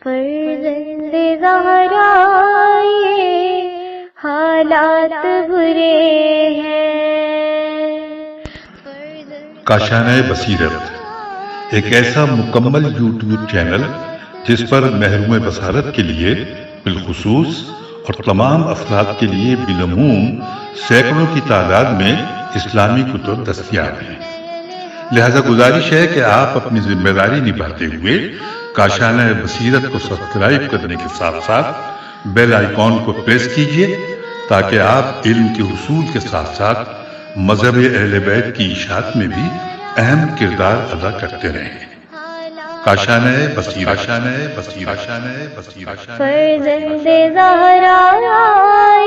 فرزند زہرا یہ حالات برے ہیں۔ کاشانہ بصیرت ایک ایسا مکمل یوٹیوب چینل جس پر محروم بصارت کے لیے بالخصوص اور تمام افراد کے لیے بالعموم سینکڑوں کی تعداد میں اسلامی کتب دستیاب ہیں۔ لہذا گزارش ہے کہ آپ اپنی ذمہ داری نبھاتے ہوئے کاشانہ بصیرت کو سبسکرائب کرنے کے ساتھ ساتھ بیل آئیکن کو پریس کیجئے تاکہ آپ علم کے حصول کے ساتھ ساتھ مذہب اہل بیت کی اشاعت میں بھی اہم کردار ادا کرتے رہیں۔ کاشانہ بصیرت۔ فرزند زہرا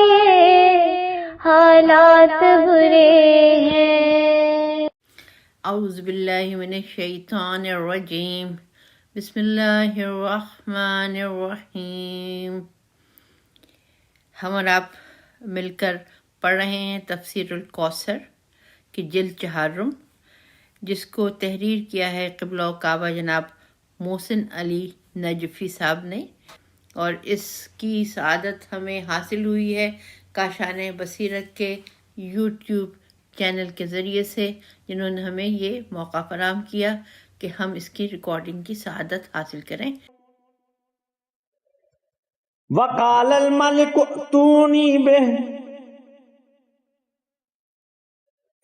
یہ حالات برے ہیں۔ اعوذ باللہ من الشیطان الرجیم، بسم اللہ الرحمن الرحیم۔ ہم اور آپ مل کر پڑھ رہے ہیں تفسیر الکوثر کی جلد 4، جس کو تحریر کیا ہے قبلہ و کعبہ جناب محسن علی نجفی صاحب نے، اور اس کی سعادت ہمیں حاصل ہوئی ہے کاشانہ بصیرت کے یوٹیوب چینل کے ذریعے سے، جنہوں نے ہمیں یہ موقع فراہم کیا کہ ہم اس کی ریکارڈنگ کی سعادت حاصل کریں۔ وقال الملك ائتوني به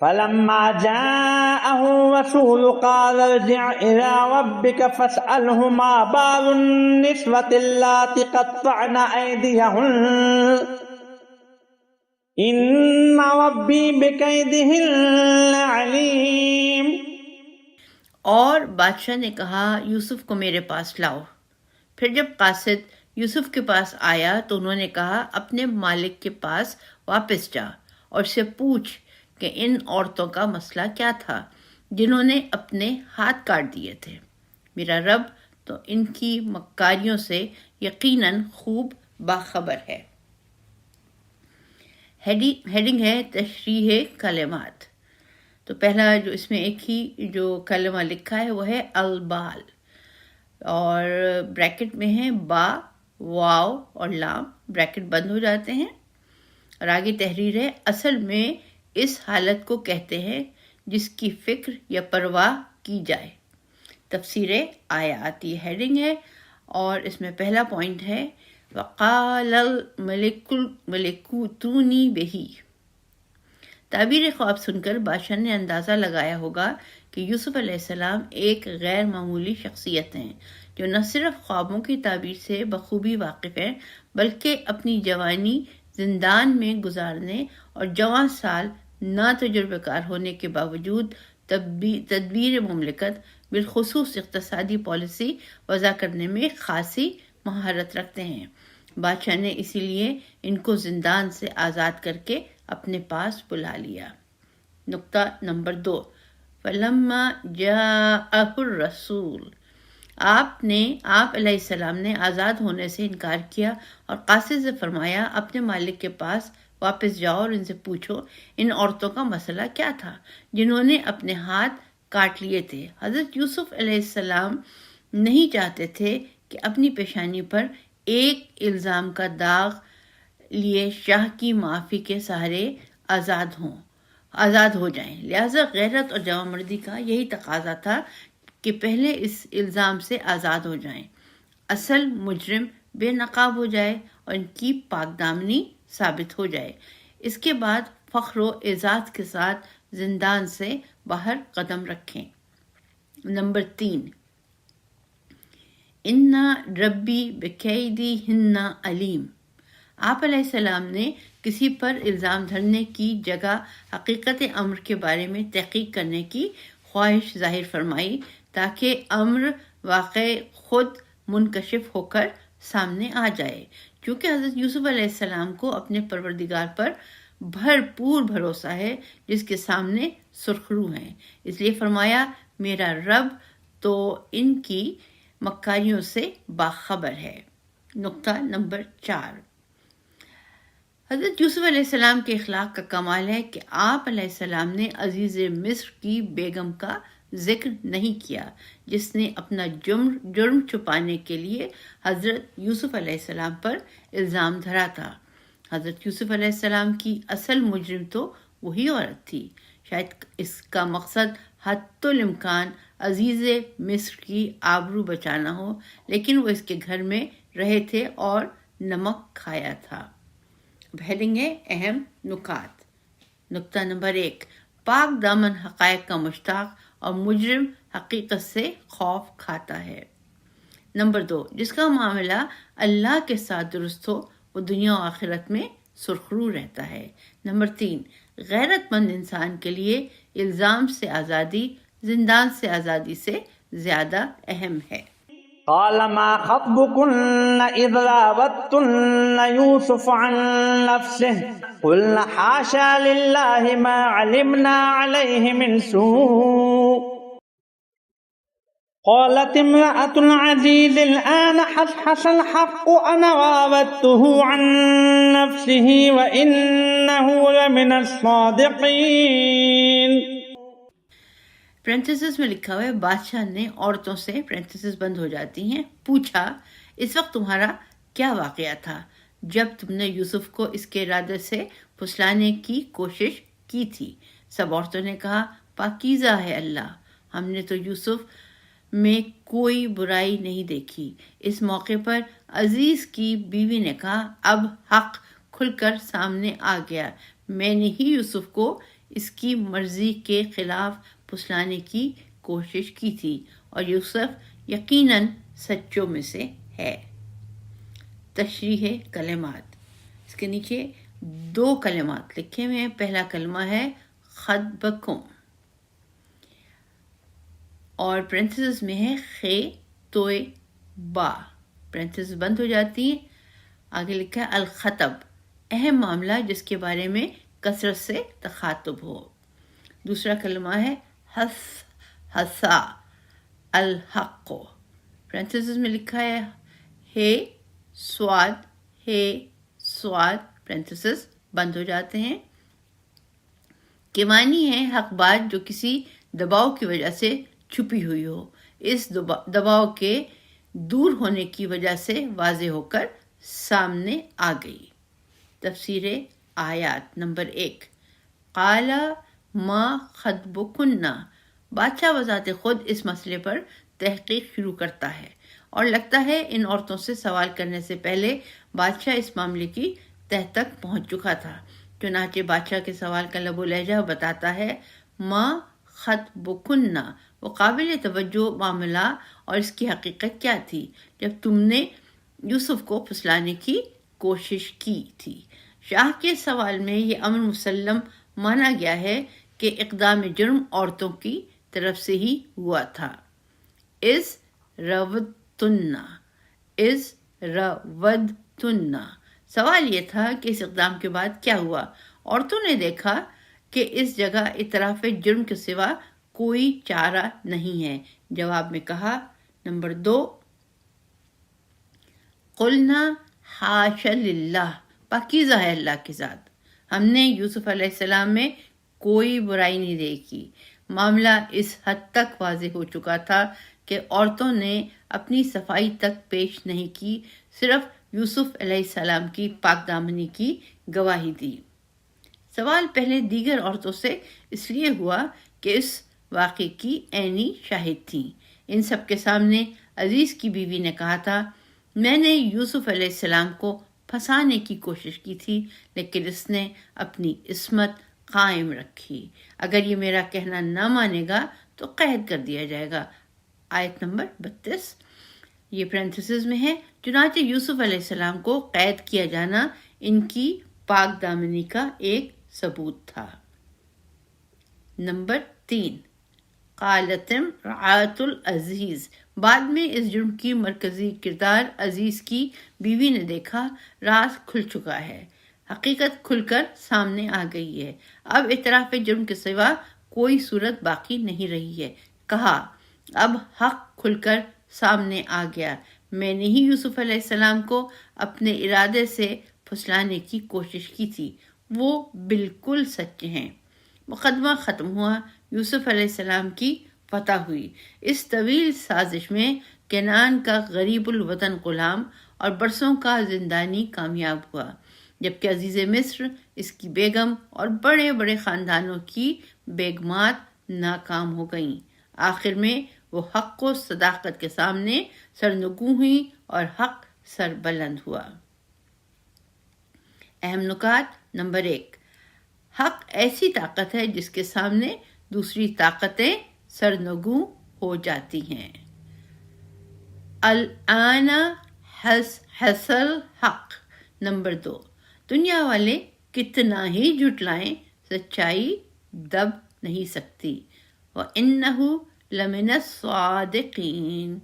فلما جاءه الرسول قال ارجع إلى ربك فاسأله ما بال النسوة اللاتي قطعن أيديهن إن ربي بكيدهن عليم۔ اور بادشاہ نے کہا یوسف کو میرے پاس لاؤ۔ پھر جب قاصد یوسف کے پاس آیا تو انہوں نے کہا اپنے مالک کے پاس واپس جا اور اسے پوچھ کہ ان عورتوں کا مسئلہ کیا تھا جنہوں نے اپنے ہاتھ کاٹ دیے تھے۔ میرا رب تو ان کی مکاریوں سے یقیناً خوب باخبر ہے۔ ہیڈنگ ہے تشریح کلمات۔ تو پہلا جو اس میں ایک ہی جو کلمہ لکھا ہے وہ ہے البال، اور بریکٹ میں ہے با، واو اور لام، بریکٹ بند ہو جاتے ہیں، اور آگے تحریر ہے اصل میں اس حالت کو کہتے ہیں جس کی فکر یا پرواہ کی جائے۔ تفسیر آیات یہ ہیڈنگ ہے، اور اس میں پہلا پوائنٹ ہے وقال الملک ائتونی بہ۔ تعبیر خواب سن کر بادشاہ نے اندازہ لگایا ہوگا کہ یوسف علیہ السلام ایک غیر معمولی شخصیت ہیں، جو نہ صرف خوابوں کی تعبیر سے بخوبی واقف ہیں بلکہ اپنی جوانی زندان میں گزارنے اور جوان سال نا تجربہ کار ہونے کے باوجود تدبیر مملکت بالخصوص اقتصادی پالیسی وضع کرنے میں خاصی مہارت رکھتے ہیں۔ بادشاہ نے اسی لیے ان کو زندان سے آزاد کر کے اپنے پاس بلا لیا۔ نقطہ نمبر 2، فلما جاءہ الرسول۔ آپ علیہ السلام نے آزاد ہونے سے انکار کیا اور قاصد سے فرمایا اپنے مالک کے پاس واپس جاؤ اور ان سے پوچھو ان عورتوں کا مسئلہ کیا تھا جنہوں نے اپنے ہاتھ کاٹ لیے تھے۔ حضرت یوسف علیہ السلام نہیں چاہتے تھے کہ اپنی پیشانی پر ایک الزام کا داغ لیے شاہ کی معافی کے سہارے آزاد ہو جائیں، لہذا غیرت اور جوان مردی کا یہی تقاضا تھا کہ پہلے اس الزام سے آزاد ہو جائیں، اصل مجرم بے نقاب ہو جائے اور ان کی پاک دامنی ثابت ہو جائے، اس کے بعد فخر و اعزاز کے ساتھ زندان سے باہر قدم رکھیں۔ نمبر 3، ان ربی بکیدہن علیم۔ آپ علیہ السلام نے کسی پر الزام دھرنے کی جگہ حقیقت امر کے بارے میں تحقیق کرنے کی خواہش ظاہر فرمائی تاکہ امر واقع خود منکشف ہو کر سامنے آ جائے۔ چونکہ حضرت یوسف علیہ السلام کو اپنے پروردگار پر بھرپور بھروسہ ہے جس کے سامنے سرخ رو ہیں، اس لیے فرمایا میرا رب تو ان کی مکاریوں سے باخبر ہے۔ نقطہ نمبر 4، حضرت یوسف علیہ السلام کے اخلاق کا کمال ہے کہ آپ علیہ السلام نے عزیز مصر کی بیگم کا ذکر نہیں کیا جس نے اپنا جرم چھپانے کے لیے حضرت یوسف علیہ السلام پر الزام دھرا تھا۔ حضرت یوسف علیہ السلام کی اصل مجرم تو وہی عورت تھی۔ شاید اس کا مقصد حتی الامکان عزیز مصر کی آبرو بچانا ہو، لیکن وہ اس کے گھر میں رہے تھے اور نمک کھایا تھا۔ اب ہیڈنگ ہے اہم نکات۔ نکتہ نمبر 1، پاک دامن حقائق کا مشتاق اور مجرم حقیقت سے خوف کھاتا ہے۔ نمبر 2، جس کا معاملہ اللہ کے ساتھ درست ہو وہ دنیا و آخرت میں سرخرو رہتا ہے۔ نمبر 3، غیرت مند انسان کے لیے الزام سے آزادی زندان سے آزادی سے زیادہ اہم ہے۔ قال ما خطبكن إذ راوتن يوسف عن نفسه قلنا حاشا لله ما علمنا عليه من سوء قالت امرأة العزيز الآن حصحص الحق أنا راودته عن نفسه وإنه لمن الصادقين۔ پرنتھسس میں لکھا ہوا ہے بادشاہ نے عورتوں سے، پرنتھسس بند ہو جاتی ہیں، پوچھا اس وقت تمہارا کیا واقعہ تھا جب تم نے یوسف کو اس کے ارادے سے پھسلانے کی کوشش کی تھی؟ سب عورتوں نے کہا پاکیزہ ہے اللہ، ہم نے تو یوسف میں کوئی برائی نہیں دیکھی۔ اس موقع پر عزیز کی بیوی نے کہا اب حق کھل کر سامنے آ گیا، میں نے ہی یوسف کو اس کی مرضی کے خلاف پھسلانے کی کوشش کی تھی اور یوسف یقیناً سچوں میں سے ہے۔ تشریح کلمات، اس کے نیچے 2 کلمات لکھے ہوئے ہیں۔ پہلا کلمہ ہے خطبکم اور پرنتھسس میں ہے خے توئے با، پرنتھسس بند ہو جاتی ہیں۔ آگے لکھا ہے الخطب، اہم معاملہ جس کے بارے میں کثرت سے تخاطب ہو۔ دوسرا کلمہ ہے حسا الحق، پرنتھسس میں لکھا ہے سواد پرنتھسس بند ہو جاتے ہیں۔ کے معنی ہے حق بات جو کسی دباؤ کی وجہ سے چھپی ہوئی ہو، اس دباؤ کے دور ہونے کی وجہ سے واضح ہو کر سامنے آ گئی۔ تفسیر آیات نمبر 1، قال ما خطبکن، بادشاہ بذات خود اس مسئلے پر تحقیق شروع کرتا ہے اور لگتا ہے ان عورتوں سے سوال کرنے سے پہلے بادشاہ اس معاملے کی تہ تک پہنچ چکا تھا۔ چنانچہ بادشاہ کے سوال کا لب و لہجہ بتاتا ہے ما خطبکن، وہ قابل توجہ معاملہ اور اس کی حقیقت کیا تھی جب تم نے یوسف کو پھسلانے کی کوشش کی تھی۔ شاہ کے سوال میں یہ امر مسلم مانا گیا ہے کہ اقدام جرم عورتوں کی طرف سے ہی ہوا تھا۔ از روتن، سوال یہ تھا کہ اس اقدام کے بعد کیا ہوا؟ عورتوں نے دیکھا کہ اس جگہ اعتراف جرم کے سوا کوئی چارہ نہیں ہے۔ جواب میں کہا نمبر 2، قلنا حاش للہ، پاکیزہ ہے اللہ کی ذات، ہم نے یوسف علیہ السلام میں کوئی برائی نہیں دیکھی۔ معاملہ اس حد تک واضح ہو چکا تھا کہ عورتوں نے اپنی صفائی تک پیش نہیں کی، صرف یوسف علیہ السلام کی پاک دامنی کی گواہی دی۔ سوال پہلے دیگر عورتوں سے اس لیے ہوا کہ اس واقعے کی عینی شاہد تھیں۔ ان سب کے سامنے عزیز کی بیوی نے کہا تھا میں نے یوسف علیہ السلام کو پھنسانے کی کوشش کی تھی لیکن اس نے اپنی عصمت قائم رکھی، اگر یہ میرا کہنا نہ مانے گا تو قید کر دیا جائے گا۔ آیت نمبر 32، یہ پرنتھسس میں ہے۔ چنانچہ یوسف علیہ السلام کو قید کیا جانا ان کی پاک دامنی کا ایک ثبوت تھا۔ نمبر 3، قالتم رعایت العزیز، بعد میں اس جرم کی مرکزی کردار عزیز کی بیوی نے دیکھا راز کھل چکا ہے، حقیقت کھل کر سامنے آ گئی ہے، اب اعتراف جرم کے سوا کوئی صورت باقی نہیں رہی ہے۔ کہا اب حق کھل کر سامنے آ گیا، میں نے ہی یوسف علیہ السلام کو اپنے ارادے سے پھسلانے کی کوشش کی تھی، وہ بالکل سچ ہیں۔ مقدمہ ختم ہوا، یوسف علیہ السلام کی فتح ہوئی۔ اس طویل سازش میں کنعان کا غریب الوطن غلام اور برسوں کا زندانی کامیاب ہوا، جبکہ عزیز مصر، اس کی بیگم اور بڑے بڑے خاندانوں کی بیگمات ناکام ہو گئیں۔ آخر میں وہ حق و صداقت کے سامنے سرنگوں ہوئی اور حق سر بلند ہوا۔ اہم نکات۔ نمبر 1، حق ایسی طاقت ہے جس کے سامنے دوسری طاقتیں سرنگوں ہو جاتی ہیں۔ الآن حصل حق۔ نمبر 2، دنیا والے کتنا ہی جھٹلائیں، سچائی دب نہیں سکتی۔ وَإِنَّهُ لَمِنَ الصَّادِقِينَ۔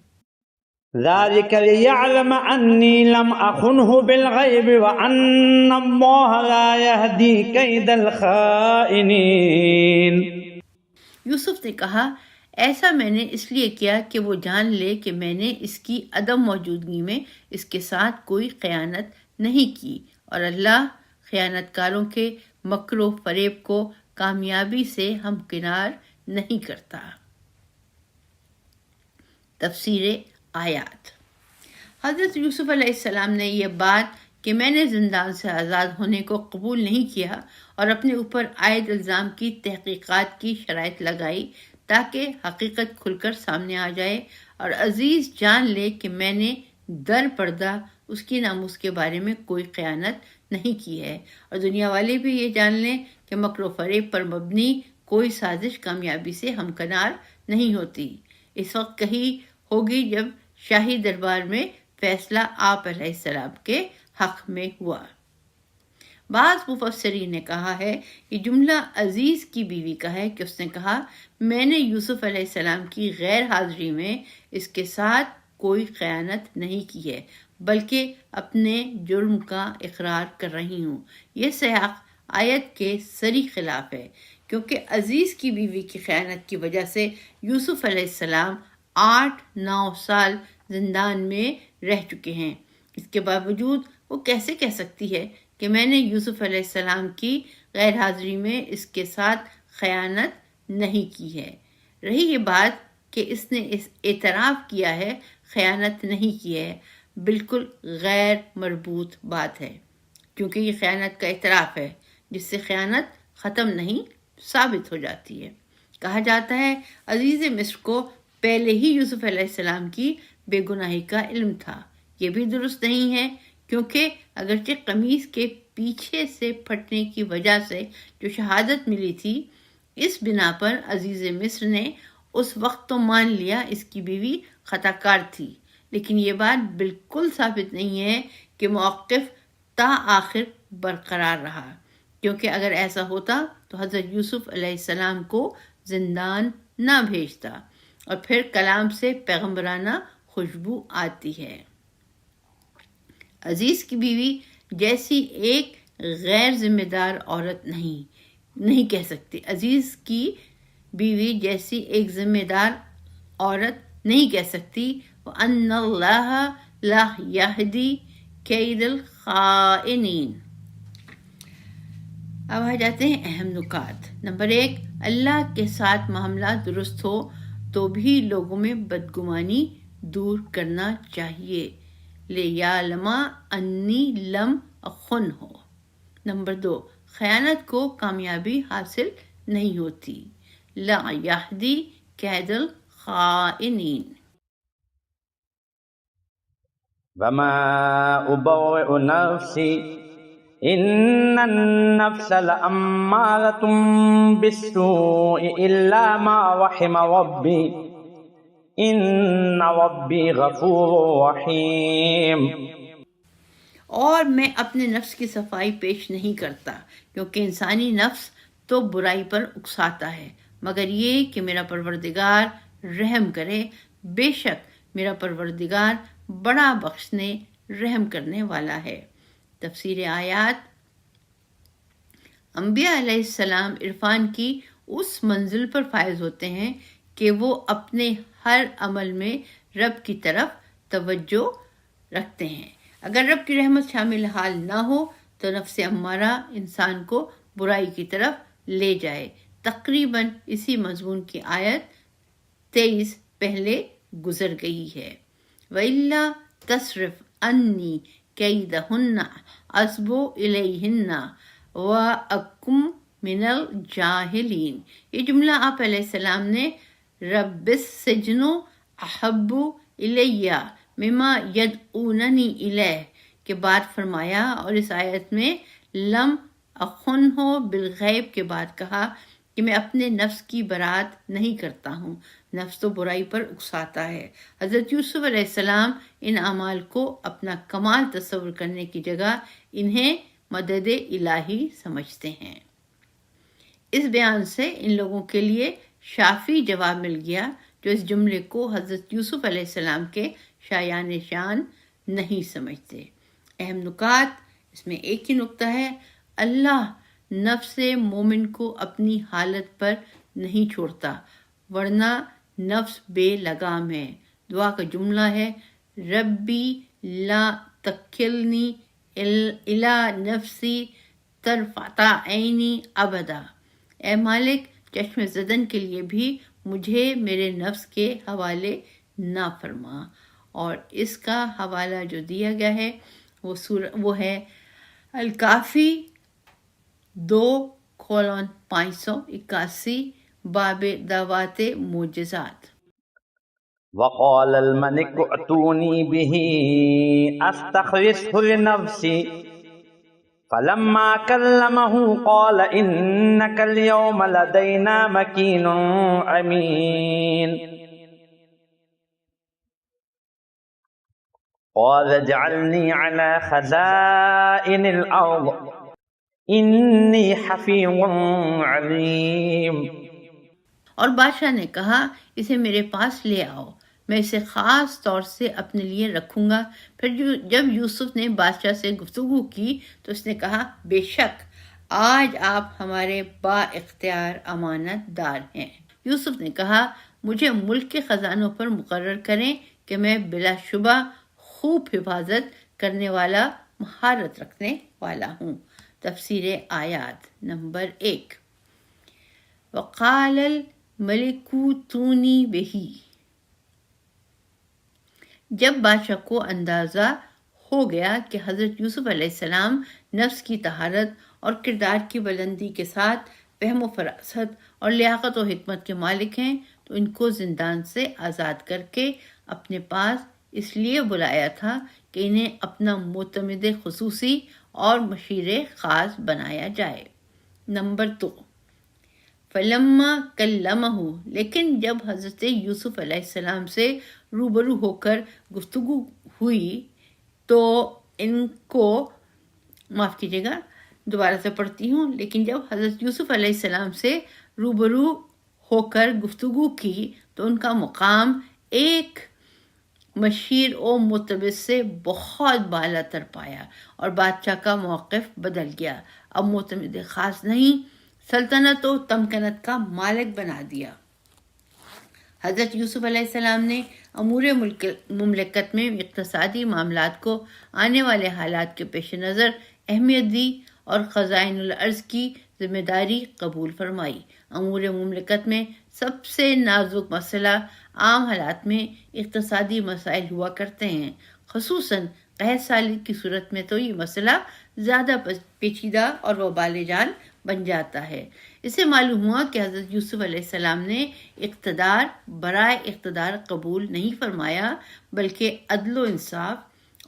ذلك ليعلم أني لم أخنه بالغيب وأن الله لا يهدي كيد الخائنين۔ یوسف نے کہا، ایسا میں نے اس لیے کیا کہ وہ جان لے کہ میں نے اس کی عدم موجودگی میں اس کے ساتھ کوئی خیانت نہیں کی، اور اللہ خیانت کاروں کے مکر و فریب کو کامیابی سے ہمکنار نہیں کرتا۔ تفسیر آیات۔ حضرت یوسف علیہ السلام نے یہ بات کہ میں نے زندان سے آزاد ہونے کو قبول نہیں کیا اور اپنے اوپر عائد الزام کی تحقیقات کی شرائط لگائی تاکہ حقیقت کھل کر سامنے آ جائے اور عزیز جان لے کہ میں نے در پردہ اس کی ناموس کے بارے میں کوئی خیانت نہیں کی ہے، اور دنیا والے بھی یہ جان لیں کہ مکر و فریب پر مبنی کوئی سازش کامیابی سے ہمکنار نہیں ہوتی۔ اس وقت کہی ہوگی جب شاہی دربار میں فیصلہ آپ علیہ السلام کے حق میں ہوا۔ بعض مفسرین نے کہا ہے کہ جملہ عزیز کی بیوی کا ہے کہ اس نے کہا، میں نے یوسف علیہ السلام کی غیر حاضری میں اس کے ساتھ کوئی خیانت نہیں کی ہے، بلکہ اپنے جرم کا اقرار کر رہی ہوں۔ یہ سیاق آیت کے صریح خلاف ہے، کیونکہ عزیز کی بیوی کی خیانت کی وجہ سے یوسف علیہ السلام 8-9 سال زندان میں رہ چکے ہیں۔ اس کے باوجود وہ کیسے کہہ سکتی ہے کہ میں نے یوسف علیہ السلام کی غیر حاضری میں اس کے ساتھ خیانت نہیں کی ہے؟ رہی یہ بات کہ اس نے اعتراف کیا ہے خیانت نہیں کی ہے، بالکل غیر مربوط بات ہے، کیونکہ یہ خیانت کا اعتراف ہے جس سے خیانت ختم نہیں ثابت ہو جاتی ہے۔ کہا جاتا ہے عزیز مصر کو پہلے ہی یوسف علیہ السلام کی بے گناہی کا علم تھا۔ یہ بھی درست نہیں ہے، کیونکہ اگرچہ قمیص کے پیچھے سے پھٹنے کی وجہ سے جو شہادت ملی تھی، اس بنا پر عزیز مصر نے اس وقت تو مان لیا اس کی بیوی خطا کار تھی، لیکن یہ بات بالکل ثابت نہیں ہے کہ موقف تا آخر برقرار رہا، کیونکہ اگر ایسا ہوتا تو حضرت یوسف علیہ السلام کو زندان نہ بھیجتا، اور پھر کلام سے پیغمبرانہ خوشبو آتی ہے۔ عزیز کی بیوی جیسی ایک غیر ذمہ دار عورت نہیں کہہ سکتی، عزیز کی بیوی جیسی ایک ذمہ دار عورت نہیں کہہ سکتی وَأَنَّ اللَّهَ لَا يَهْدِي كَيْدَ الْخَائِنِينَ۔ اب آ جاتے ہیں اہم نکات۔ نمبر 1، اللہ کے ساتھ معاملہ درست ہو تو بھی لوگوں میں بدگمانی دور کرنا چاہیے، لِيَعْلَمَ أَنِّي لَمْ أَخُنْهُ۔ نمبر 2، خیانت کو کامیابی حاصل نہیں ہوتی، لَا يَهْدِي كَيْدَ الْخَائِنِينَ۔ وما أبرئ نفسي إن النفس لأمارة بالسوء إلا ما رحم ربي إن ربي غفور رحيم۔ اور میں اپنے نفس کی صفائی پیش نہیں کرتا، کیونکہ انسانی نفس تو برائی پر اکساتا ہے، مگر یہ کہ میرا پروردگار رحم کرے، بے شک میرا پروردگار بڑا بخشنے رحم کرنے والا ہے۔ تفسیر آیات۔ انبیاء علیہ السلام عرفان کی اس منزل پر فائز ہوتے ہیں کہ وہ اپنے ہر عمل میں رب کی طرف توجہ رکھتے ہیں۔ اگر رب کی رحمت شامل حال نہ ہو تو نفس امارہ انسان کو برائی کی طرف لے جائے۔ تقریباً اسی مضمون کی آیت 23 پہلے گزر گئی ہے۔ وَإِلَّا تَصْرِفْ عَنِّي كَيْدَهُنَّ أَصْبُ إِلَيْهِنَّ وَأَكُن مِّنَ الْجَاهِلِينَ۔ یہ جملہ آپ علیہ السلام نے رب السجن احب الیہ مما یدعوننی الیہ کے بعد فرمایا، اور اس آیت میں لم اخنہ بالغیب کے بعد کہا کہ میں اپنے نفس کی برات نہیں کرتا ہوں، نفس تو برائی پر اکساتا ہے۔ حضرت یوسف علیہ السلام ان اعمال کو اپنا کمال تصور کرنے کی جگہ انہیں مدد الہی سمجھتے ہیں۔ اس بیان سے ان لوگوں کے لیے شافی جواب مل گیا جو اس جملے کو حضرت یوسف علیہ السلام کے شایان شان نہیں سمجھتے۔ اہم نکات اس میں ایک ہی نقطہ ہے، اللہ نفس مومن کو اپنی حالت پر نہیں چھوڑتا، ورنہ نفس بے لگام ہے۔ دعا کا جملہ ہے ربی لا تکلنی الی نفسی طرفۃ عینی ابدا، اے مالک چشم زدن کے لیے بھی مجھے میرے نفس کے حوالے نہ فرما۔ اور اس کا حوالہ جو دیا گیا ہے وہ ہے الکافی 2:581 باب دعوات معجزات۔ وقال الملك ائتوني به استخلصه لنفسي فلما كلمه قال إنك اليوم لدينا مكين أمين قال اجعلني على خزائن الأرض إني حفيظ عليم۔ اور بادشاہ نے کہا اسے میرے پاس لے آؤ، میں اسے خاص طور سے اپنے لیے رکھوں گا۔ پھر جب یوسف نے بادشاہ سے گفتگو کی تو اس نے کہا بے شک آج آپ ہمارے با اختیار امانت دار ہیں۔ یوسف نے کہا مجھے ملک کے خزانوں پر مقرر کریں کہ میں بلا شبہ خوب حفاظت کرنے والا، مہارت رکھنے والا ہوں۔ تفسیر آیات نمبر 1۔ وقال الملک ائتونی بہ، جب بادشاہ کو اندازہ ہو گیا کہ حضرت یوسف علیہ السلام نفس کی طہارت اور کردار کی بلندی کے ساتھ فہم و فراست اور لیاقت و حکمت کے مالک ہیں، تو ان کو زندان سے آزاد کر کے اپنے پاس اس لیے بلایا تھا کہ انہیں اپنا معتمد خصوصی اور مشیر خاص بنایا جائے۔ نمبر 2۔ فلما کلمہ، لیکن جب حضرت یوسف علیہ السلام سے روبرو ہو کر گفتگو ہوئی تو ان کو، معاف کیجیے گا دوبارہ سے پڑھتی ہوں، لیکن جب حضرت یوسف علیہ السلام سے روبرو ہو کر گفتگو کی تو ان کا مقام ایک مشیر و متبس سے بہت بالا تر پایا اور بادشاہ کا موقف بدل گیا۔ اب معتمد خاص نہیں، سلطنت و تمکنت کا مالک بنا دیا۔ حضرت یوسف علیہ السلام نے امور مملکت میں اقتصادی معاملات کو آنے والے حالات کے پیش نظر اہمیت دی اور خزائن الارض کی ذمہ داری قبول فرمائی۔ امور مملکت میں سب سے نازک مسئلہ عام حالات میں اقتصادی مسائل ہوا کرتے ہیں، خصوصاً قحط سالی کی صورت میں تو یہ مسئلہ زیادہ پیچیدہ اور وبال جان بن جاتا ہے۔ اسے معلوم ہوا کہ حضرت یوسف علیہ السلام نے اقتدار برائے اقتدار قبول نہیں فرمایا، بلکہ عدل و انصاف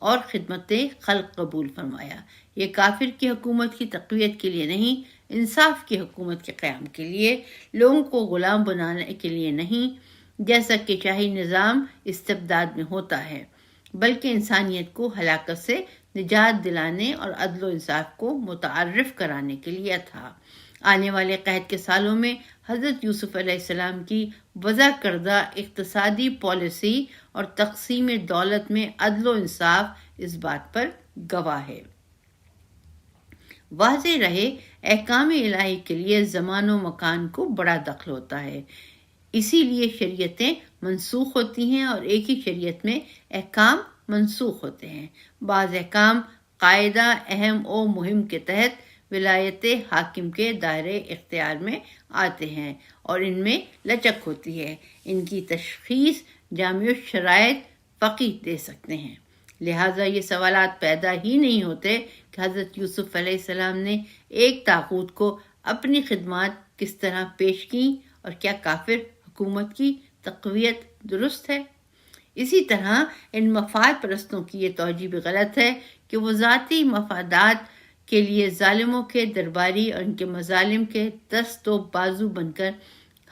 اور خدمت خلق قبول فرمایا۔ یہ کافر کی حکومت کی تقویت کے لیے نہیں، انصاف کی حکومت کے قیام کے لیے، لوگوں کو غلام بنانے کے لیے نہیں جیسا کہ شاہی نظام استبداد میں ہوتا ہے، بلکہ انسانیت کو ہلاکت سے نجات دلانے اور عدل و انصاف کو متعارف کرانے کے لیے تھا۔ آنے والے قحط کے سالوں میں حضرت یوسف علیہ السلام کی وضع کردہ اقتصادی پالیسی اور تقسیم دولت میں عدل و انصاف اس بات پر گواہ ہے۔ واضح رہے احکام الہی کے لیے زمان و مکان کو بڑا دخل ہوتا ہے، اسی لیے شریعتیں منسوخ ہوتی ہیں اور ایک ہی شریعت میں احکام منسوخ ہوتے ہیں۔ بعض احکام قاعدہ اہم و مہم کے تحت ولایت حاکم کے دائرے اختیار میں آتے ہیں اور ان میں لچک ہوتی ہے۔ ان کی تشخیص جامع شرائط فقیہ دے سکتے ہیں، لہٰذا یہ سوالات پیدا ہی نہیں ہوتے کہ حضرت یوسف علیہ السلام نے ایک طاغوت کو اپنی خدمات کس طرح پیش کی اور کیا کافر حکومت کی تقویت درست ہے۔ اسی طرح ان مفاد پرستوں کی یہ توجہ بھی غلط ہے کہ وہ ذاتی مفادات کے لیے ظالموں کے درباری اور ان کے مظالم کے دست و بازو بن کر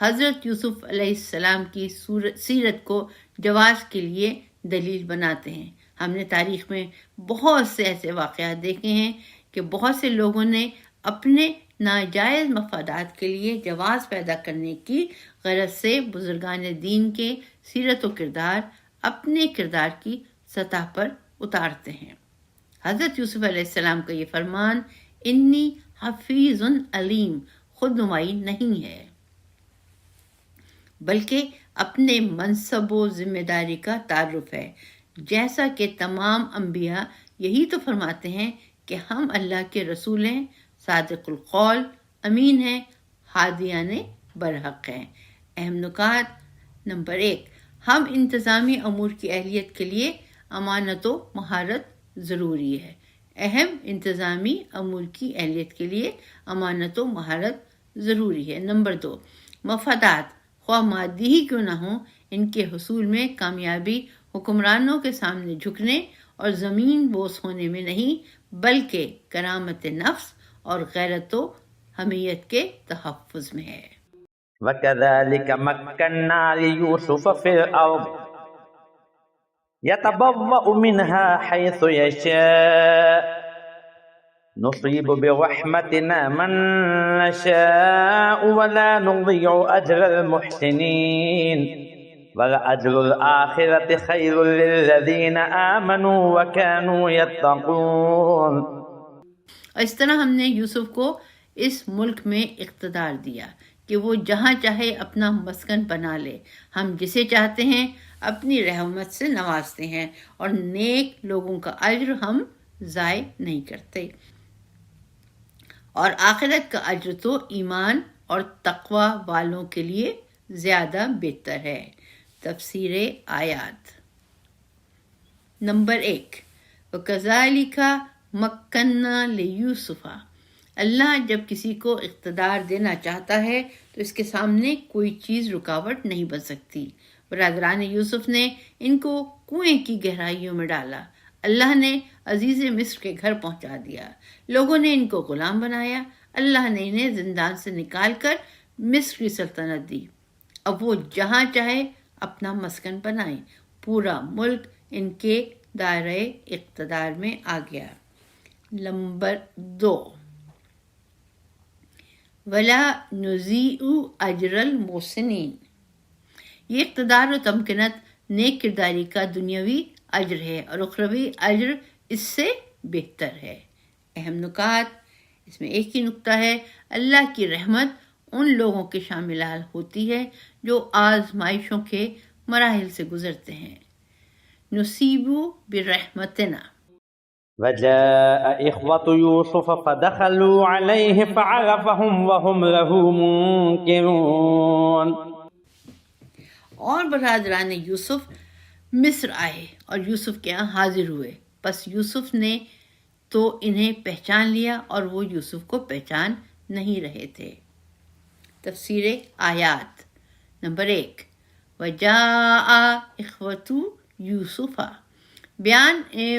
حضرت یوسف علیہ السلام کی سیرت کو جواز کے لیے دلیل بناتے ہیں۔ ہم نے تاریخ میں بہت سے ایسے واقعات دیکھے ہیں کہ بہت سے لوگوں نے اپنے ناجائز مفادات کے لیے جواز پیدا کرنے کی غرض سے بزرگان دین کے سیرت و کردار اپنے کردار کی سطح پر اتارتے ہیں۔ حضرت یوسف علیہ السلام کا یہ فرمان انی حفیظ علیم خود نمائی نہیں ہے، بلکہ اپنے منصب و ذمہ داری کا تعارف ہے، جیسا کہ تمام انبیاء یہی تو فرماتے ہیں کہ ہم اللہ کے رسول ہیں، صادق القول امین ہیں، ہادیان برحق ہیں۔ اہم نکات۔ نمبر 1، ہم انتظامی امور کی اہلیت کے لیے امانت و مہارت ضروری ہے۔ اہم انتظامی امور کی اہلیت کے لیے امانت و مہارت ضروری ہے۔ نمبر 2، مفادات خواہ مادی ہی کیوں نہ ہوں، ان کے حصول میں کامیابی حکمرانوں کے سامنے جھکنے اور زمین بوس ہونے میں نہیں، بلکہ کرامت نفس اور غیرت و حمیت کے تحفظ میں ہے۔ وَكَذَلِكَ مَكَّنَّا لِيُوسُفَ فِي الْأَرْضِ يَتَبَوَّأُ مِنْهَا حَيْثُ يَشَاءُ نُصِيبُ بِرَحْمَتِنَا مَن نَّشَاءُ وَلَا نُضِيعُ أَجْرَ الْمُحْسِنِينَ وَلَأَجْرُ الْآخِرَةِ خَيْرٌ لِّلَّذِينَ آمَنُوا وَكَانُوا يَتَّقُونَ۔ اور اس طرح ہم نے یوسف کو اس ملک میں اقتدار دیا کہ وہ جہاں چاہے اپنا مسکن بنا لے۔ ہم جسے چاہتے ہیں اپنی رحمت سے نوازتے ہیں اور نیک لوگوں کا اجر ہم ضائع نہیں کرتے، اور آخرت کا اجر تو ایمان اور تقوی والوں کے لیے زیادہ بہتر ہے۔ تفسیر آیات۔ نمبر 1، وَكَذَلِكَ مَكَّنَّا لِيُوسُفَ۔ اللہ جب کسی کو اقتدار دینا چاہتا ہے تو اس کے سامنے کوئی چیز رکاوٹ نہیں بن سکتی۔ برادران یوسف نے ان کو کنویں کی گہرائیوں میں ڈالا، اللہ نے عزیز مصر کے گھر پہنچا دیا، لوگوں نے ان کو غلام بنایا، اللہ نے انہیں زندان سے نکال کر مصر کی سلطنت دی۔ اب وہ جہاں چاہے اپنا مسکن بنائیں، پورا ملک ان کے دائرۂ اقتدار میں آ گیا۔ نمبر 2، وَلَا نُضِيعُ أَجْرَ الْمُحْسِنِينَ۔ یہ اقتدار و تمکنت نیک کرداری کا دنیاوی اجر ہے اور اخروی اجر اس سے بہتر ہے۔ اہم نکات۔ اس میں ایک ہی نکتہ ہے، اللہ کی رحمت ان لوگوں کے شامل ہوتی ہے جو آزمائشوں کے مراحل سے گزرتے ہیں۔ نصیب برحمتنا۔ وجاء إخوة يوسف فدخلوا عليه فعرفهم وهم له منكرون۔ اور برادران یوسف مصر آئے اور یوسف کے ہاں حاضر ہوئے، پس یوسف نے تو انہیں پہچان لیا اور وہ یوسف کو پہچان نہیں رہے تھے۔ تفسیر آیات۔ نمبر 1، وجاء إخوة یوسف۔ بیان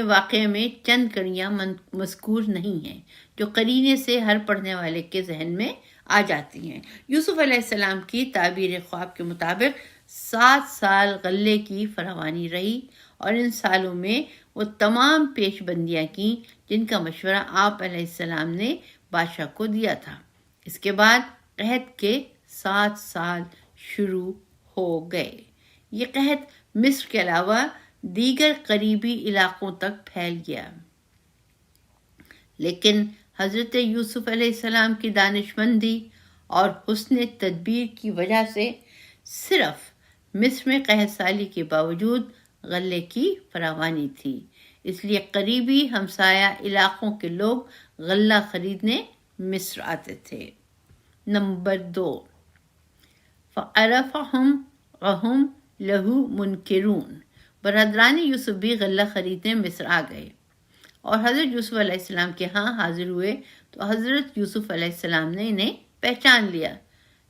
واقعے میں چند کڑیاں مذکور نہیں ہیں جو قرینے سے ہر پڑھنے والے کے ذہن میں آ جاتی ہیں۔ یوسف علیہ السلام کی تعبیر خواب کے مطابق 7 سال غلے کی فراوانی رہی، اور ان سالوں میں وہ تمام پیش بندیاں کی جن کا مشورہ آپ علیہ السلام نے بادشاہ کو دیا تھا۔ اس کے بعد قحط کے 7 سال شروع ہو گئے۔ یہ قحط مصر کے علاوہ دیگر قریبی علاقوں تک پھیل گیا، لیکن حضرت یوسف علیہ السلام کی دانش مندی اور حسن تدبیر کی وجہ سے صرف مصر میں قحط سالی کے باوجود غلے کی فراوانی تھی، اس لیے قریبی ہمسایہ علاقوں کے لوگ غلہ خریدنے مصر آتے تھے۔ نمبر 2، فعرفہم وہم لہو منکرون، برادران یوسف بھی غلہ خریدنے مصر آ گئے اور حضرت یوسف علیہ السلام کے ہاں حاضر ہوئے تو حضرت یوسف علیہ السلام نے انہیں پہچان لیا،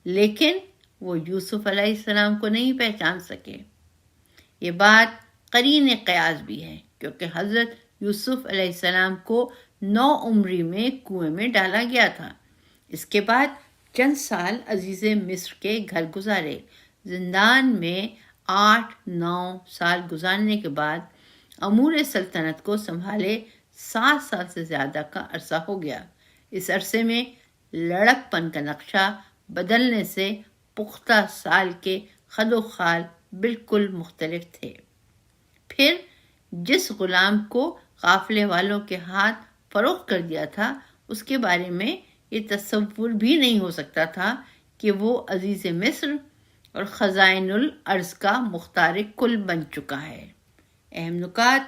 لیکن وہ یوسف علیہ السلام کو نہیں پہچان سکے۔ یہ بات قرین قیاس بھی ہے، کیونکہ حضرت یوسف علیہ السلام کو 9 عمری میں کنویں میں ڈالا گیا تھا۔ اس کے بعد چند سال عزیز مصر کے گھر گزارے۔ زندان میں 8-9 سال گزارنے کے بعد امور سلطنت کو سنبھالے 7 سال سے زیادہ کا عرصہ ہو گیا۔ اس عرصے میں لڑک پن کا نقشہ بدلنے سے پختہ سال کے خد و خال بالکل مختلف تھے۔ پھر جس غلام کو قافلے والوں کے ہاتھ فروخت کر دیا تھا، اس کے بارے میں یہ تصور بھی نہیں ہو سکتا تھا کہ وہ عزیز مصر اور خزائن الارض کا مختار کل بن چکا ہے۔ اہم نکات،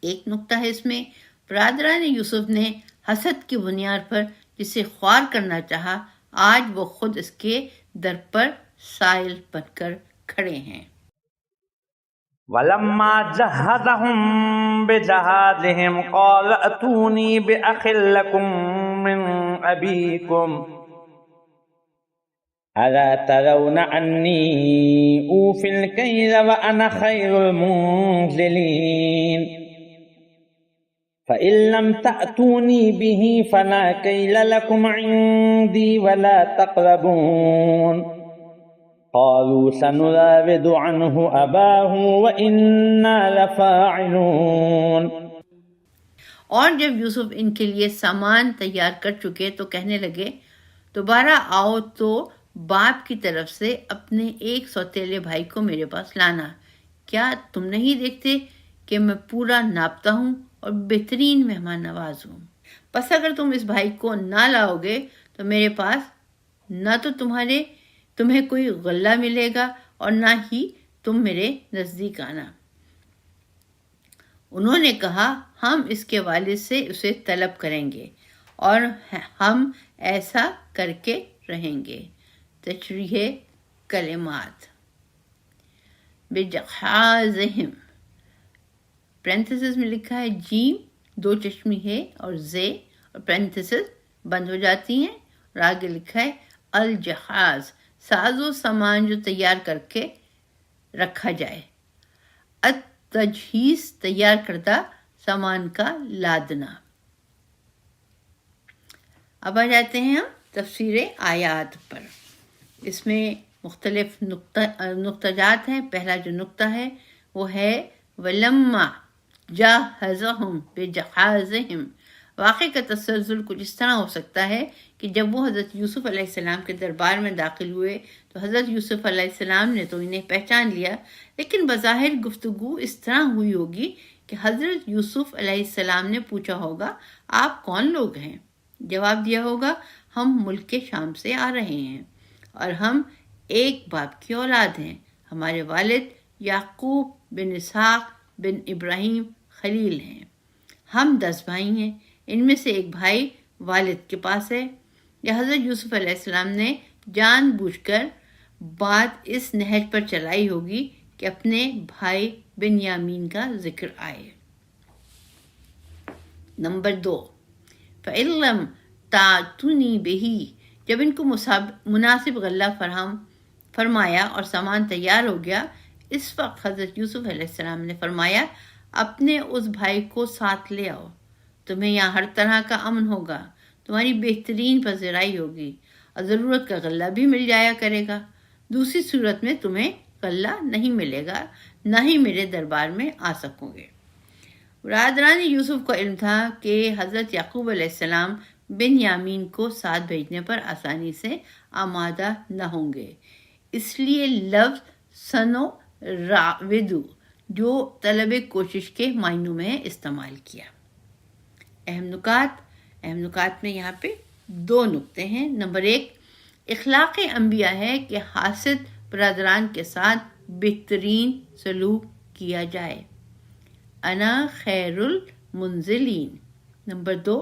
ایک نقطہ ہے اس میں، برادران یوسف نے حسد کی بنیاد پر جسے خوار کرنا چاہا، آج وہ خود اس کے در پر سائل بن کر کھڑے ہیں۔ ولما جهزهم بجهازهم قال ائتوني بأخ لكم من أبيكم ألا ترون أني أوفي الكيل وأنا خير المنزلين فإن لم تأتوني به فلا كيل لكم عندي ولا تقربون قالوا سنراود عنه أباه وإنا لفاعلون۔ اور جب یوسف ان کے لیے سامان تیار کر چکے تو کہنے لگے، دوبارہ آؤ تو باپ کی طرف سے اپنے ایک سوتیلے بھائی کو میرے پاس لانا۔ کیا تم نہیں دیکھتے کہ میں پورا ناپتا ہوں اور بہترین مہمان نواز ہوں؟ بس اگر تم اس بھائی کو نہ لاؤ گے تو میرے پاس نہ تو تمہیں کوئی غلہ ملے گا اور نہ ہی تم میرے نزدیک آنا۔ انہوں نے کہا، ہم اس کے والد سے اسے طلب کریں گے اور ہم ایسا کر کے رہیں گے۔ تشریح کلمات، بجہازہم، پرنتھسس میں لکھا ہے جیم 2 چشمی ہے اور زے اور پرنتھسس بند ہو جاتی ہیں، اور آگے لکھا ہے الجہاز، ساز و سامان جو تیار کر کے رکھا جائے۔ التجہیز، تیار کردہ سامان کا لادنا۔ اب آ جاتے ہیں ہم تفسیر آیات پر۔ اس میں مختلف نقطہ جات ہیں۔ پہلا جو نقطہ ہے وہ ہے وَلَمَّا جَهَّزَهُمْ بِجَهَازِهِمْ۔ واقعے کا تسلسل کچھ اس طرح ہو سکتا ہے کہ جب وہ حضرت یوسف علیہ السلام کے دربار میں داخل ہوئے تو حضرت یوسف علیہ السلام نے تو انہیں پہچان لیا، لیکن بظاہر گفتگو اس طرح ہوئی ہوگی کہ حضرت یوسف علیہ السلام نے پوچھا ہوگا، آپ کون لوگ ہیں؟ جواب دیا ہوگا، ہم ملک کے شام سے آ رہے ہیں اور ہم ایک باپ کی اولاد ہیں۔ ہمارے والد یعقوب بن اسحاق بن ابراہیم خلیل ہیں۔ ہم 10 بھائی ہیں، ان میں سے ایک بھائی والد کے پاس ہے۔ یا حضرت یوسف علیہ السلام نے جان بوجھ کر بات اس نہج پر چلائی ہوگی کہ اپنے بھائی بنیامین کا ذکر آئے۔ نمبر 2، فَإِن لَّمْ تَأْتُونِي بِهِ، جب ان کو مناسب غلہ فراہم فرمایا اور سامان تیار ہو گیا، اس وقت حضرت یوسف علیہ السلام نے فرمایا، اپنے اس بھائی کو ساتھ لے آؤ، تمہیں یہاں ہر طرح کا امن ہوگا، تمہاری بہترین پذیرائی ہوگی اور ضرورت کا غلہ بھی مل جایا کرے گا۔ دوسری صورت میں تمہیں غلہ نہیں ملے گا، نہ ہی میرے دربار میں آ سکو گے۔ برادران یوسف کو علم تھا کہ حضرت یعقوب علیہ السلام بنیامین کو ساتھ بھیجنے پر آسانی سے آمادہ نہ ہوں گے، اس لیے لفظ سنو راودو جو طلب کوشش کے معنوں میں استعمال کیا۔ اہم نکات میں یہاں پہ 2 نقطے ہیں۔ نمبر 1، اخلاق انبیاء ہے کہ حاسد برادران کے ساتھ بہترین سلوک کیا جائے، انا خیر المنزلین۔ نمبر 2،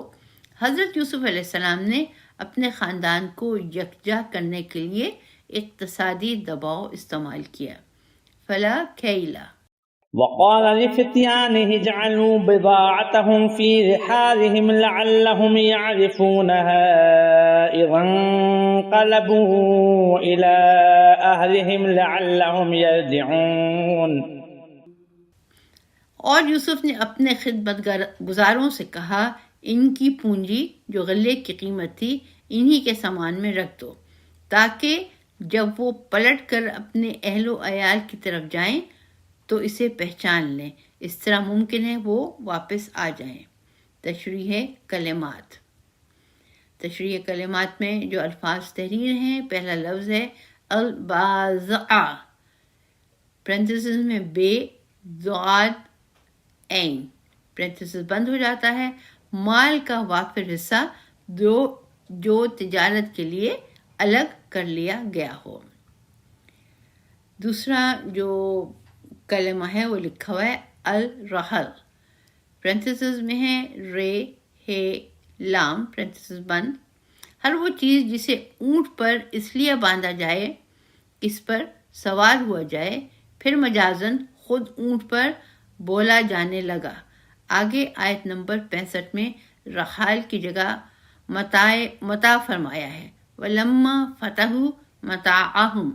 حضرت یوسف علیہ السلام نے اپنے خاندان کو یکجا کرنے کے لیے اقتصادی دباؤ استعمال کیا. فلا کیلا. وقال لفتيانه اجعلوا بضاعتهم في رحالهم لعلهم يعرفونها إذا انقلبوا إلى أهلهم لعلهم يرجعون. اور یوسف نے اپنے خدمت گزاروں سے کہا ان کی پونجی جو غلے کی قیمت تھی انہی کے سامان میں رکھ دو تاکہ جب وہ پلٹ کر اپنے اہل و عیال کی طرف جائیں تو اسے پہچان لیں. اس طرح ممکن ہے وہ واپس آ جائیں. تشریح کلمات. تشریح کلمات میں جو الفاظ تحریر ہیں، پہلا لفظ ہے البازع، پرنتھیسز میں بے ضاد عین، پرنتھیسز بند ہو جاتا ہے، مال کا وافر حصہ جو تجارت کے لیے الگ کر لیا گیا ہو. دوسرا جو کلمہ ہے وہ لکھا ہوا ہے الرحل، پرنتھیسز میں ہے رے ہے لام، پرنتھیسز بند. ہر وہ چیز جسے اونٹ پر اس لیے باندھا جائے اس پر سوار ہوا جائے، پھر مجازن خود اونٹ پر بولا جانے لگا. آگے آیت نمبر 65 میں رحال کی جگہ متاع فرمایا ہے. وَلَمَّا فَتَحُوا مَتَاعَهُمْ،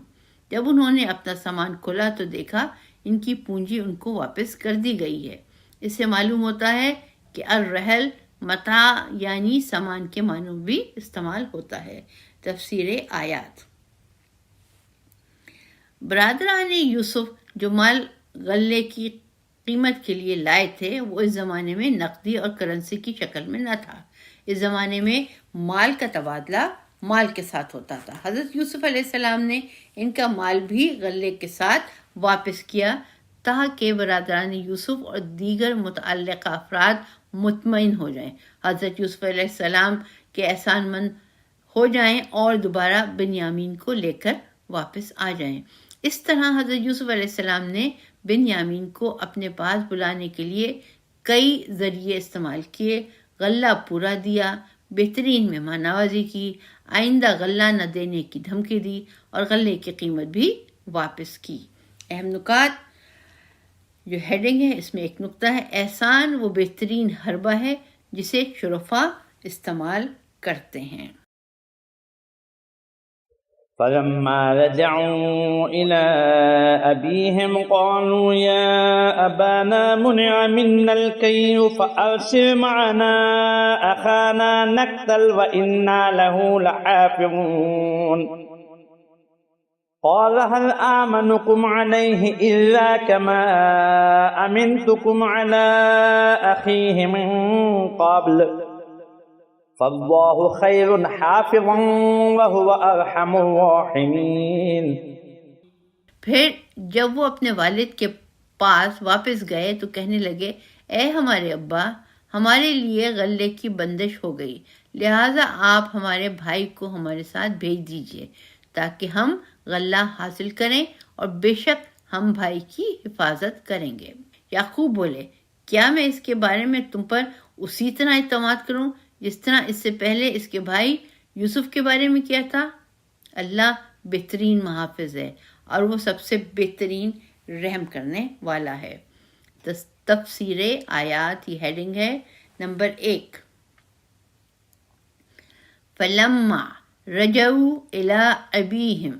جب انہوں نے اپنا سامان کھولا تو دیکھا ان کی پونجی ان کو واپس کر دی گئی ہے. اس سے معلوم ہوتا ہے کہ الرحل متاع یعنی سامان کے معنوں بھی استعمال ہوتا ہے. تفسیر آیات. برادران یوسف جو مال غلے کی قیمت کے لیے لائے تھے وہ اس زمانے میں نقدی اور کرنسی کی شکل میں نہ تھا. اس زمانے میں مال کا تبادلہ مال کے ساتھ ہوتا تھا. حضرت یوسف علیہ السلام نے ان کا مال بھی غلے کے ساتھ واپس کیا تاکہ برادران یوسف اور دیگر متعلقہ افراد مطمئن ہو جائیں، حضرت یوسف علیہ السلام کے احسان مند ہو جائیں اور دوبارہ بنیامین کو لے کر واپس آ جائیں. اس طرح حضرت یوسف علیہ السلام نے بنیامین کو اپنے پاس بلانے کے لیے کئی ذریعے استعمال کیے. غلہ پورا دیا، بہترین مہمان نوازی کی، آئندہ غلہ نہ دینے کی دھمکی دی اور غلے کی قیمت بھی واپس کی. اہم نکات جو ہیڈنگ ہے اس میں ایک نقطہ ہے احسان وہ بہترین حربہ ہے جسے شرفاء استعمال کرتے ہیں. فلما رجعوا إلى أبيهم قالوا يا أبانا منع منا الكيل فأرسل معنا أخانا نكتل وإنا له لحافظون. قال هل آمنكم عليه إلا كما أمنتكم على أخيه من قبل فاللہ خیر حافظا وهو ارحم الراحمین. پھر جب وہ اپنے والد کے پاس واپس گئے تو کہنے لگے اے ہمارے ابا، ہمارے لیے غلے کی بندش ہو گئی، لہٰذا آپ ہمارے بھائی کو ہمارے ساتھ بھیج دیجئے تاکہ ہم غلہ حاصل کریں اور بے شک ہم بھائی کی حفاظت کریں گے. یعقوب بولے کیا میں اس کے بارے میں تم پر اسی طرح اعتماد کروں جس طرح اس سے پہلے اس کے بھائی یوسف کے بارے میں کیا تھا؟ اللہ بہترین محافظ ہے اور وہ سب سے بہترین رحم کرنے والا ہے. تفسیر آیات یہ ہیڈنگ ہے. نمبر 1 فلما رجعوا الی ابیہم.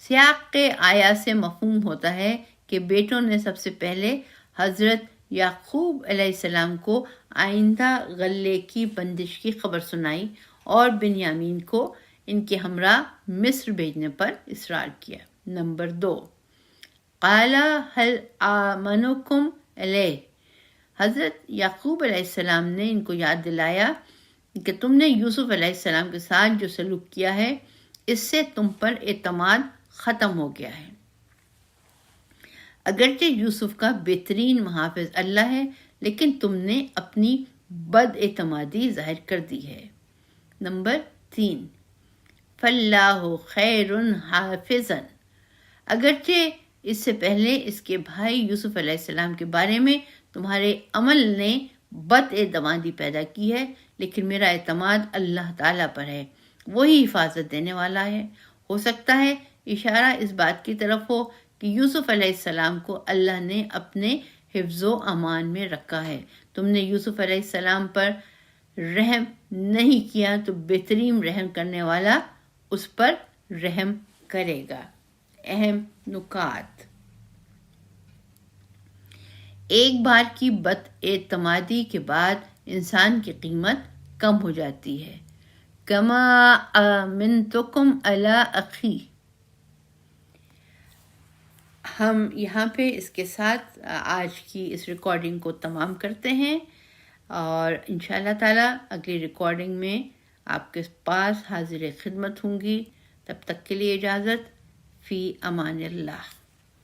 سیاق آیات سے مفہوم ہوتا ہے کہ بیٹوں نے سب سے پہلے حضرت یعقوب علیہ السلام کو آئندہ غلے کی بندش کی خبر سنائی اور بنیامین کو ان کے ہمراہ مصر بھیجنے پر اصرار کیا. نمبر 2 قال هل آمنکم علیہ. حضرت یعقوب علیہ السلام نے ان کو یاد دلایا کہ تم نے یوسف علیہ السلام کے ساتھ جو سلوک کیا ہے اس سے تم پر اعتماد ختم ہو گیا ہے. اگرچہ یوسف کا بہترین محافظ اللہ ہے لیکن تم نے اپنی بد اعتمادی ظاہر کر دی ہے. نمبر 3 فاللہ خیر حافظا. اگرچہ اس سے پہلے اس کے بھائی یوسف علیہ السلام کے بارے میں تمہارے عمل نے بد اعتمادی پیدا کی ہے، لیکن میرا اعتماد اللہ تعالیٰ پر ہے، وہی حفاظت دینے والا ہے۔ ہو سکتا ہے اشارہ اس بات کی طرف ہو کہ یوسف علیہ السلام کو اللہ نے اپنے حفظ و امان میں رکھا ہے۔ تم نے یوسف علیہ السلام پر رحم نہیں کیا تو بہترین رحم کرنے والا اس پر رحم کرے گا۔ اہم نکات: ایک بار کی بد اعتمادی کے بعد انسان کی قیمت کم ہو جاتی ہے۔ کما آمنتکم علی اخی، ہم یہاں پہ اس کے ساتھ آج کی اس ریکارڈنگ کو تمام کرتے ہیں، اور انشاءاللہ تعالی اگلی ریکارڈنگ میں آپ کے پاس حاضر خدمت ہوں گی۔ تب تک کے لیے اجازت، فی امان اللہ۔